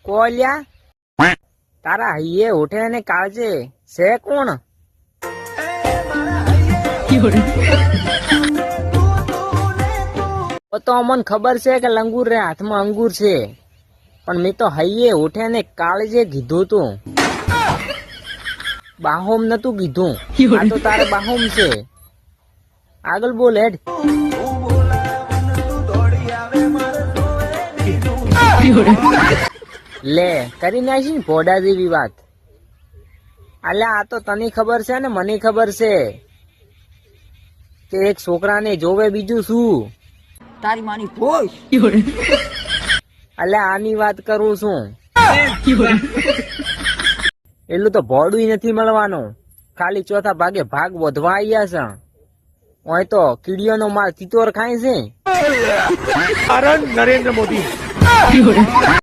કોલ્યા તારા હૈયે ઉઠે ને કાળજે છે કોણ? તો અમને ખબર છે કે લંગુર રે હાથમાં અંગુર છે, પણ મેં તો હૈયે ઉઠે ને કાળજે કીધું તું, બાહોમ નતું કીધું. આ તો તારે બાહોમ છે. આગળ બોલ હેડ. લે કરી નાખી ને ભોડા જેવી વાત. અલ્યા આ તો તને ખબર છે ને મને ખબર છે કે એક છોકરાને જોવે બીજું શું. તારી માની પોસ. અલ્યા આની વાત કરું છું. એટલું તો ભોડું નથી મળવાનું, ખાલી ચોથા ભાગે ભાગ વધવા આવ્યા છે. હોય તો કીડીઓનો માલ તિતોર ખાય છે. નરેન્દ્ર મોદી